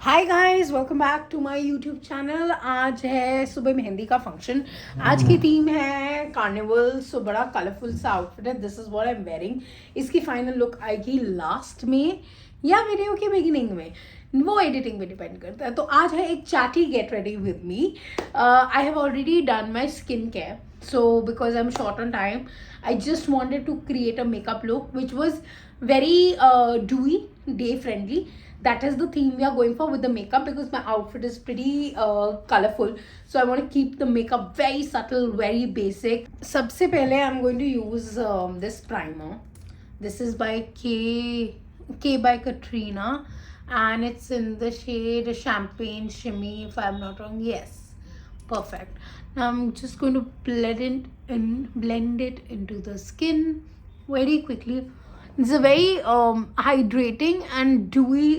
Hi guys, welcome back to my YouTube channel. आज है सुबह मेहंदी का फंक्शन। आज की थीम है कार्निवल, सो बड़ा कलरफुल सा आउटफिट है। This is what I am wearing. इसकी फाइनल लुक आएगी लास्ट में या वीडियो के बिगिनिंग में, वो एडिटिंग पे डिपेंड करता है। तो आज है एक chatty get ready with me. I have already done my skin care, so because I'm short on time, I just wanted to create a makeup look which was very dewy, day friendly. That is the theme we are going for with the makeup, because my outfit is pretty colorful, so I want to keep the makeup very subtle, very basic. सबसे पहले I'm going to use this primer. This is by K by Katrina, and it's in the shade Champagne Shimmy, if I'm not wrong. Yes, perfect. Now I'm just going to blend it into the skin very quickly. It's a very hydrating and dewy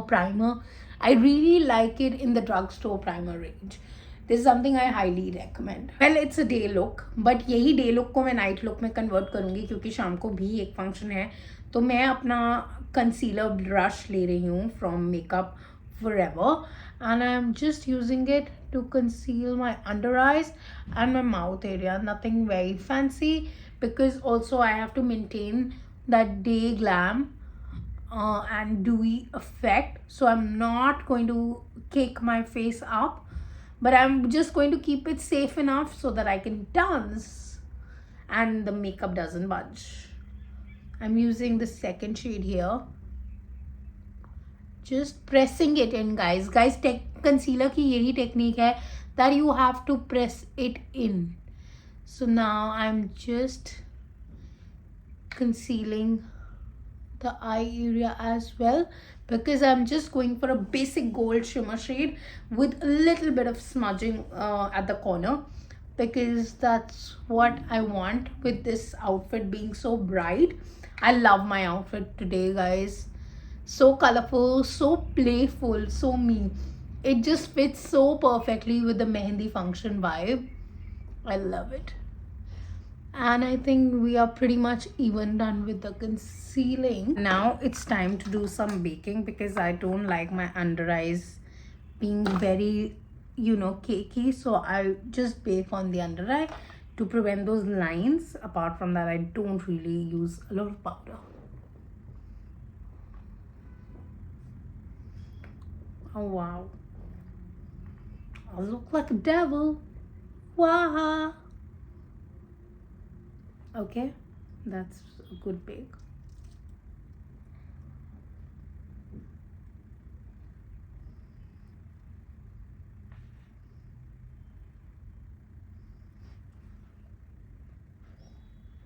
primer. I really like it in the drugstore primer range. This is something I highly recommend. Well, it's a day look, but यही day look को मैं night look में convert करूँगी, क्योंकि शाम को भी एक function है। तो मैं अपना concealer brush ले रही हूँ from Makeup Forever, and I'm just using it to conceal my under eyes and my mouth area. Nothing very fancy, because also I have to maintain that day glam and dewy effect. So I'm not going to cake my face up, but I'm just going to keep it safe enough so that I can dance and the makeup doesn't budge. I'm using the second shade here. Just pressing it in, guys. Concealer की यही technique है, that you have to press it in. So now I'm just concealing the eye area as well, because I'm just going for a basic gold shimmer shade with a little bit of smudging at the corner, because that's what I want with this outfit being so bright. I love my outfit today, guys. So colorful, so playful, so me. It just fits so perfectly with the Mehndi function vibe. I love it. And I think we are pretty much even done with the concealing. Now it's time to do some baking, because I don't like my under eyes being very, cakey. So I'll just bake on the under eye to prevent those lines. Apart from that, I don't really use a lot of powder. Oh wow, I look like a devil. Wow. Okay, that's a good bake.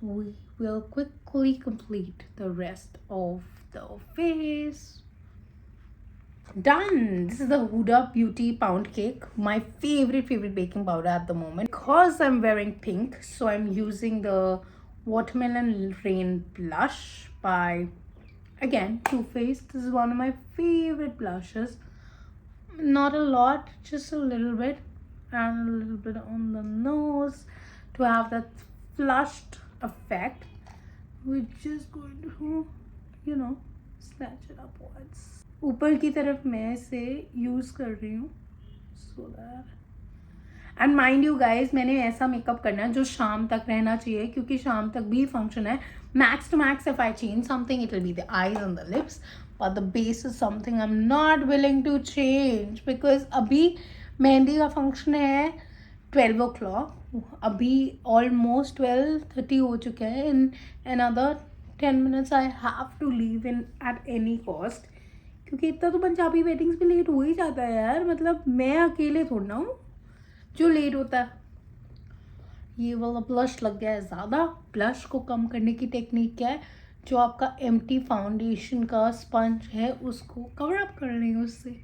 We will quickly complete the rest of the face. Done. This is the Chooda Beauty Pound Cake, my favorite baking powder at the moment. Because I'm wearing pink, so I'm using the Watermelon Rain blush by, again, Too Faced. This is one of my favorite blushes. Not a lot, just a little bit, and a little bit on the nose to have that flushed effect. We're just going to, snatch it upwards. ऊपर की तरफ मैं इसे use कर रही हूँ, so that. And mind you guys, मैंने ऐसा मेकअप करना है जो शाम तक रहना चाहिए, क्योंकि शाम तक भी फंक्शन है। Max to max if I change something, it will be the eyes and the lips, but the base is something I am not willing to change, because अभी मेहंदी का फंक्शन है 12 o'clock, अभी ऑलमोस्ट 12:30 हो चुके हैं। In other 10 minutes I have to leave in at any cost, क्योंकि इतना तो पंजाबी वेडिंग्स में लेट हो ही जाता है यार। मतलब मैं अकेले थोड़ा ना हूँ जो लेट होता है। ये वाला ब्लश लग गया है ज़्यादा। ब्लश को कम करने की टेक्निक क्या है, जो आपका एम्प्टी फाउंडेशन का स्पंज है उसको कवर अप कर रही हूँ उससे।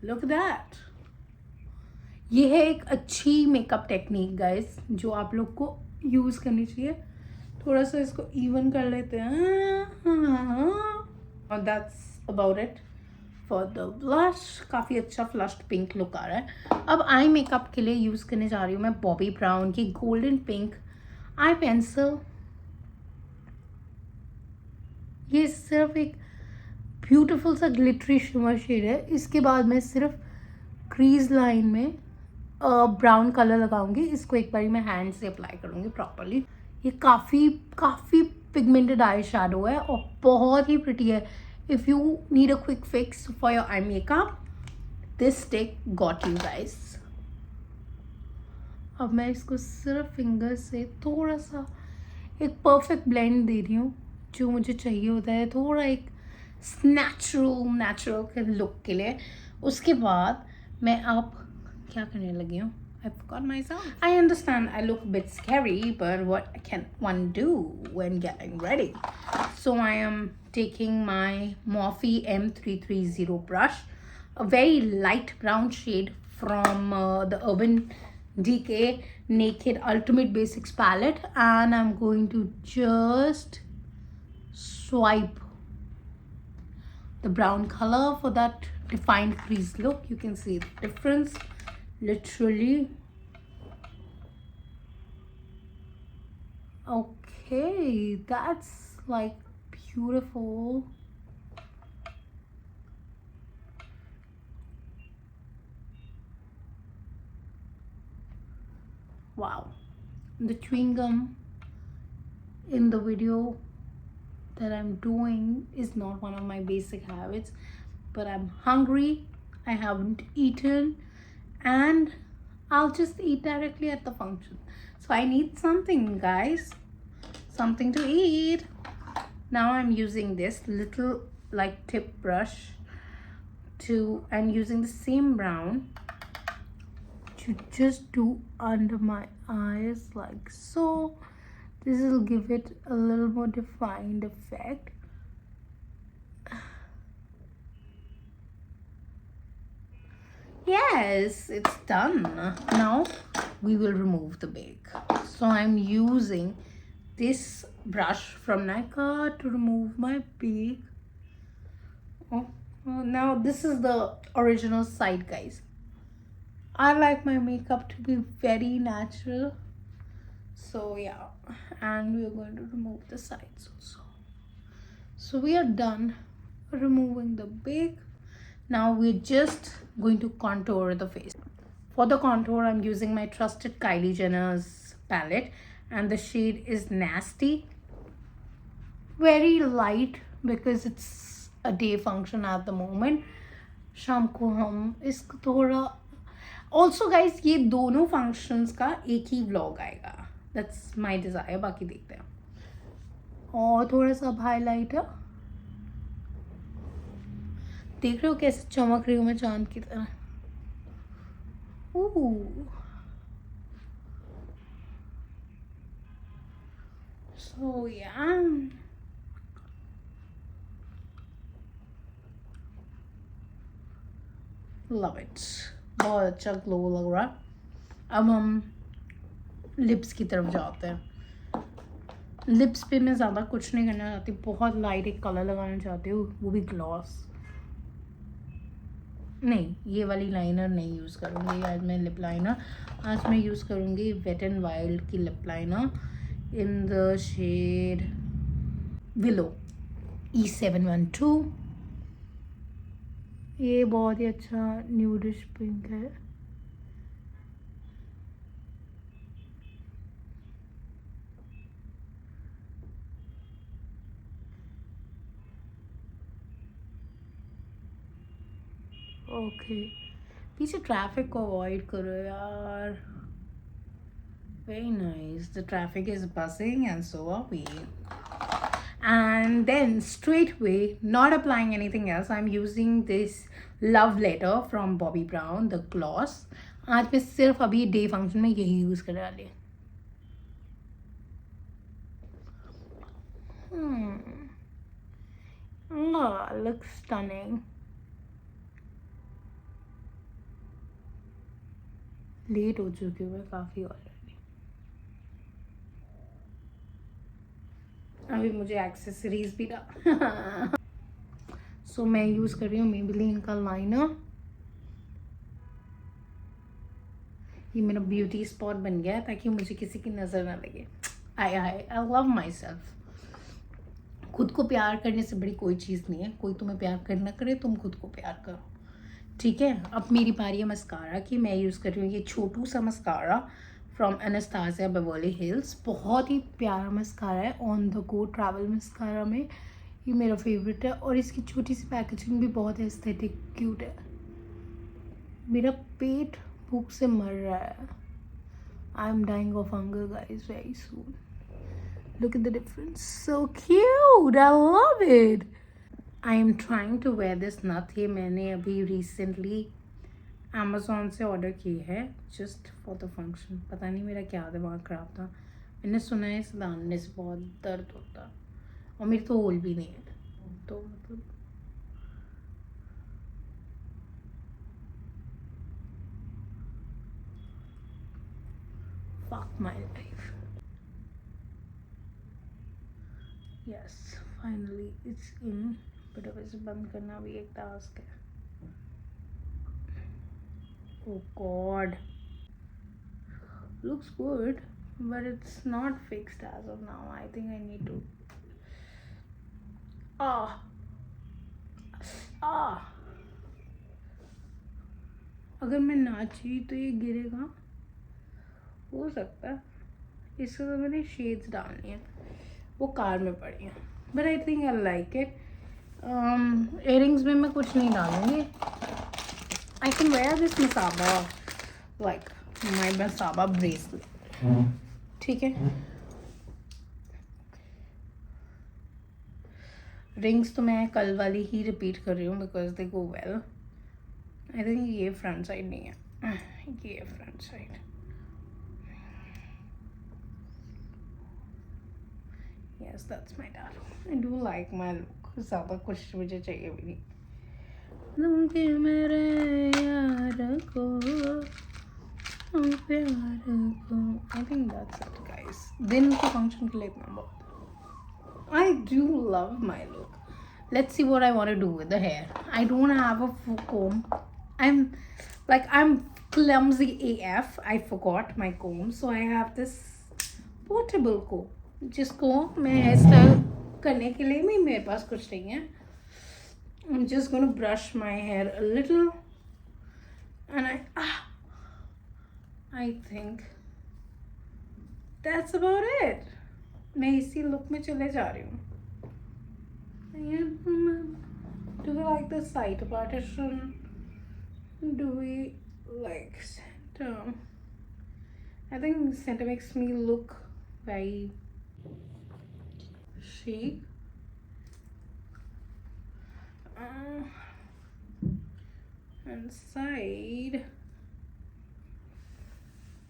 Look that. ये है एक अच्छी मेकअप टेक्निक गाइस, जो आप लोग को यूज़ करनी चाहिए। थोड़ा सा इसको इवन कर लेते हैं, और that's about it for the blush. काफ़ी अच्छा फ्लश्ड पिंक लुक आ रहा है। अब आई मेकअप के लिए यूज़ करने जा रही हूँ मैं बॉबी ब्राउन की गोल्डन पिंक आई पेंसिल। ये सिर्फ एक ब्यूटीफुल सा ग्लिटरी शिमर शेड है। इसके बाद मैं सिर्फ क्रीज लाइन में ब्राउन कलर लगाऊंगी। इसको एक बार मैं हैंड से अप्लाई करूंगी प्रॉपरली। ये काफ़ी पिगमेंटेड आई शैडो है और बहुत ही प्रिटी है। If you need a quick fix for your eye makeup, this stick got you guys. अब मैं इसको सिर्फ फिंगर से थोड़ा सा एक परफेक्ट ब्लेंड दे रही हूँ, जो मुझे चाहिए होता है, थोड़ा एक नेचुरल के लुक के लिए। उसके बाद मैं अब क्या करने लगी हूँ? I forgot myself. I understand I look a bit scary, but what can one do when getting ready? So I am taking my Morphe M330 brush, a very light brown shade from the Urban Decay Naked Ultimate Basics palette, and I'm going to just swipe the brown color for that defined crease look. You can see the difference. Literally. Okay, that's like beautiful. Wow. The chewing gum in the video that I'm doing is not one of my basic habits, but I'm hungry, I haven't eaten, and I'll just eat directly at the function. So I need something, guys, something to eat. Now I'm using this little like tip brush and using the same brown to just do under my eyes like so. This will give it a little more defined effect. Yes, it's done. Now we will remove the bake. So I'm using this brush from Nika to remove my bake. Now this is the original side, guys. I like my makeup to be very natural. So yeah, and we are going to remove the sides also. So we are done removing the bake. Now we're just going to contour the face. For the contour, I'm using my trusted Kylie Jenner's palette, and the shade is Nasty. Very light because it's a day function at the moment. शाम को हम इसको थोड़ा also guys, ये दोनों functions का एक ही vlog आएगा. That's my desire. बाकी देखते हैं. और थोड़ा सा highlighter. देख रहे हो कैसे चमक रही हूँ मैं चांद की तरह. So yeah, love it. बहुत अच्छा ग्लो लग रहा है. अब हम लिप्स की तरफ जाते हैं. लिप्स पे मैं ज़्यादा कुछ नहीं करना चाहती. बहुत लाइट एक कलर लगाना चाहती हूँ, वो भी ग्लॉस. नहीं, ये वाली लाइनर नहीं यूज़ करूँगी आज मैं. लिप लाइनर आज मैं यूज़ करूँगी वेट एंड वाइल्ड की lip liner in the shade willow E712. ये बहुत ही अच्छा न्यूडिश पिंक है. ओके, पीछे ट्रैफिक को अवॉइड करो यार. Very nice. The traffic is buzzing and so are we. And then straight away, not applying anything else, I'm using this Love Letter from Bobbi Brown, the gloss. आज मैं सिर्फ अभी day function में यही use करने वाली हूँ. Looks stunning. Late हो चुकी हूँ मैं काफ़ी ऑलरेडी. अभी मुझे एक्सेसरीज भी ना. सो मैं यूज़ कर रही हूँ मेबेलिन का लाइनर. ये मेरा ब्यूटी स्पॉट बन गया है ताकि मुझे किसी की नज़र ना लगे. I love my self. खुद को प्यार करने से बड़ी कोई चीज़ नहीं है. कोई तुम्हें प्यार करना करे, तुम खुद को प्यार करो. ठीक है. अब मेरी बारी है मस्कारा की. मैं यूज़ कर रही हूँ ये छोटू सा मस्कारा फ्रॉम एनास्टासिया बेवर्ली हिल्स. बहुत ही प्यारा मस्कारा है. On the go travel mascara में ये मेरा फेवरेट है. और इसकी छोटी सी पैकेजिंग भी बहुत एस्थेटिक क्यूट है. मेरा पेट भूख से मर रहा है. I am dying of hunger guys very soon. Look at the difference. So cute. I love it. I am trying to wear this nut. ये मैंने अभी recently Amazon से ऑर्डर की है just for the function. पता नहीं मेरा क्या दिमाग खराब था. मैंने सुना है इस बांधने से बहुत दर्द होता है और मेरी तो होल भी नहीं है. तो मतलब fuck my life. Yes, finally it's in. But अब इसे बंद करना भी एक टास्क है. Oh God, looks good, but it's not fixed as of now. I think I need to. अगर मैं नाची तो ये गिरेगा. हो सकता है. इसको तो मैंने शेड्स डालनी है. वो कार में पड़ी है. But I think I like it. Earrings में मैं कुछ नहीं डालूंगी. I can wear this Masaba like my Masaba bracelet. ठीक है. रिंग्स तो मैं कल वाली ही रिपीट कर रही हूँ because they go well. I think ये फ्रंट साइड नहीं है. ये front side. Yes, that's my dad. I do like my look. ज़्यादा कुछ मुझे चाहिए भी नहीं. लूँगी मेरे यार को प्यार को. I think that's it, guys. दिन के फंक्शन के लिए इतना बहुत. I do love my look. Let's see what I want to do with the hair. I don't have a comb. I'm clumsy AF. I forgot my comb, so I have this portable comb. जिसको मैं hair style करने के लिए भी मेरे पास कुछ नहीं है. I'm just going to brush my hair a little and I think that's about it. मैं इसी लुक में चले जा रही हूँ. Do we like the side partition? Do we like center? I think center makes me look very chic. And side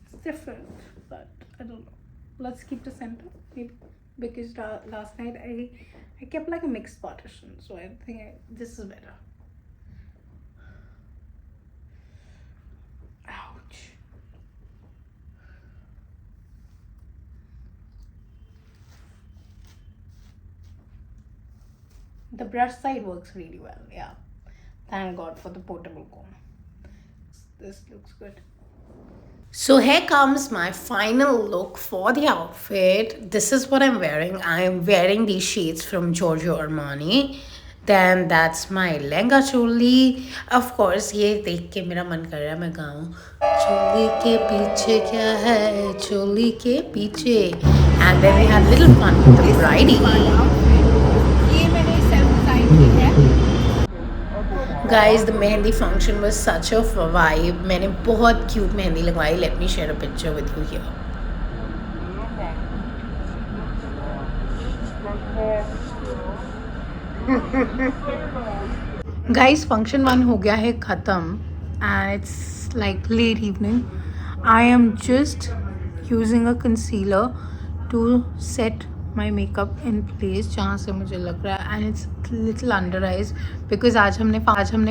it's different, but I don't know. Let's keep the center maybe, because last night I kept like a mixed partition, so I think this is better. Ouch. The brush side works really well. Yeah, thank God for the portable comb. This looks good. So here comes my final look for the outfit. This is what I'm wearing. I'm wearing these shades from Giorgio Armani. Then that's my lehenga choli. Of course, ये देख के मेरा मन कर रहा है मैं गाऊं. चोली के पीछे क्या है? चोली के पीछे. And then we had a little fun with the bridie. Guys, the Mehndi function was such a vibe. मैंने बहुत cute मेहंदी लगवाई. Let me share a picture with you here. Guys, function 1 हो गया है ख़त्म and it's like late evening. I am just using a concealer to set my makeup in place जहाँ से मुझे लग रहा है, and it's little under eyes because आज हमने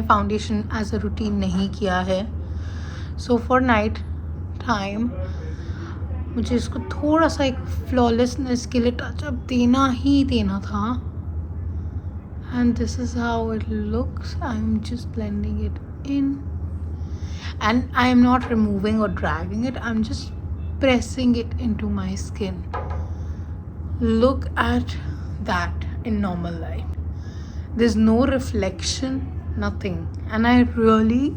foundation as a routine नहीं किया है. So for night time मुझे इसको थोड़ा सा एक flawlessness के लिए touch up देना ही देना था. And this is how it looks. I'm just blending it in and I am not removing or dragging it. I'm just pressing it into my skin. Look at that. in normal light. There's no reflection, nothing, and I really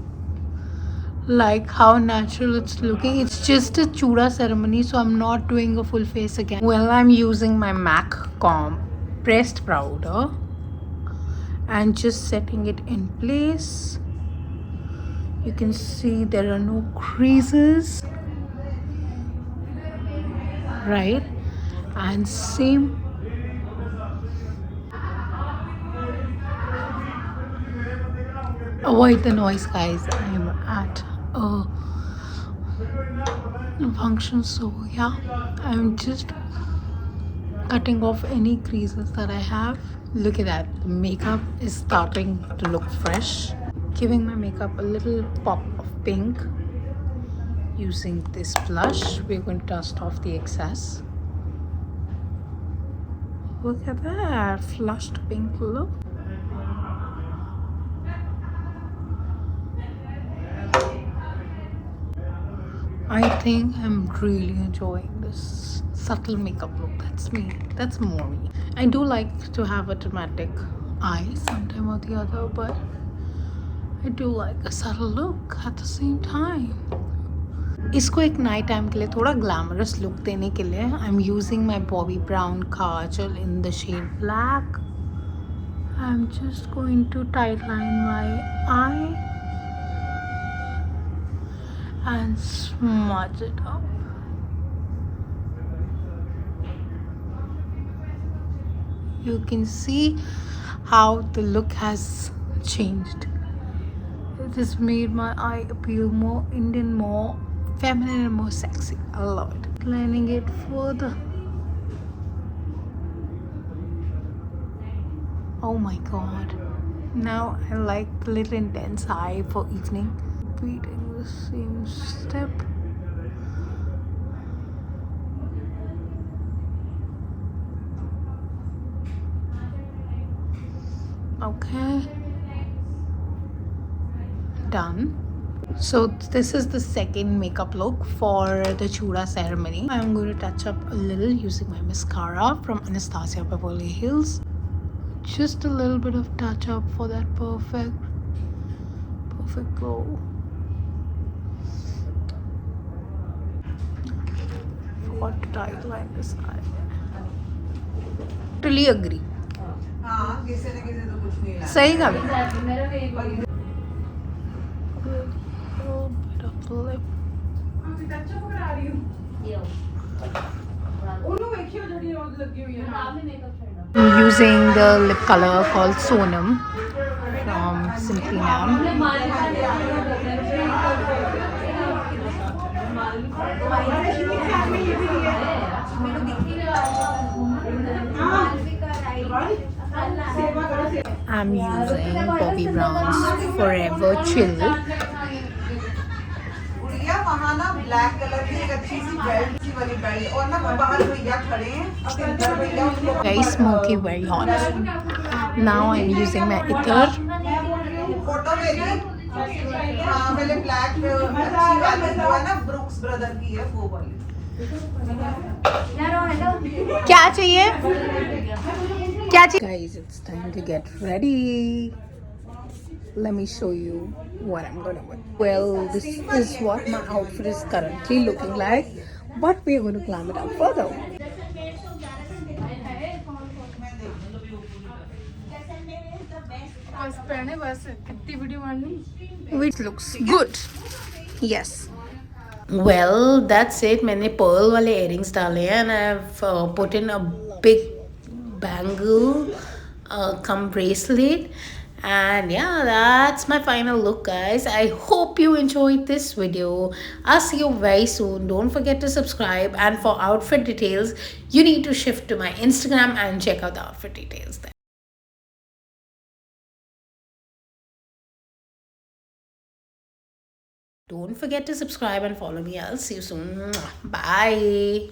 like how natural it's looking. It's just a Chooda Ceramony, so I'm not doing a full face again. Well, I'm using my MAC pressed powder and just setting it in place. You can see there are no creases, right? And same. Avoid the noise, guys. I'm at a function, so yeah, I'm just cutting off any creases that I have. Look at that, the makeup is starting to look fresh. Giving my makeup a little pop of pink using this blush. We're going to dust off the excess. Look at that flushed pink look. I think I'm really enjoying this subtle makeup look. That's me. That's more me. I do like to have a dramatic eye sometime or the other, but I do like a subtle look at the same time. इसको एक night time के लिए थोड़ा glamorous look देने के लिए I am using my Bobbi Brown kajal in the shade black. I am just going to tight line my eye and smudge it up. You can see how the look has changed. It has made my eye appeal more Indian, more feminine and more sexy. I love it. Lining it further. Oh my god. Now I like a little intense eye for evening. Repeating the same step. Okay, done. So this is the second makeup look for the Chooda Ceramony. I'm going to touch up a little using my mascara from Anastasia Beverly Hills. Just a little bit of touch up for that perfect glow. Forgot to tight line this eye. Totally agree. सही था. Bit of lip. I'm using the lip color called Sonam from Simply Nam. I'm using Bobbi Brown's Forever Chill. Very smoky, very hot. Now I'm using my Ither. क्या चाहिए? Guys, it's time to get ready. Let me show you what I'm gonna wear. Well, this is what my outfit is currently looking like, but we're going to glam it up further. Which looks good. Yes. Well, that's it. मैंने pearl वाले earrings डाले हैं and I've put in a big bangle come bracelet, and yeah, that's my final look, guys. I hope you enjoyed this video. I'll see you very soon. Don't forget to subscribe, and for outfit details you need to shift to my Instagram and check out the outfit details there. Don't forget to subscribe and follow me. I'll see you soon. Bye.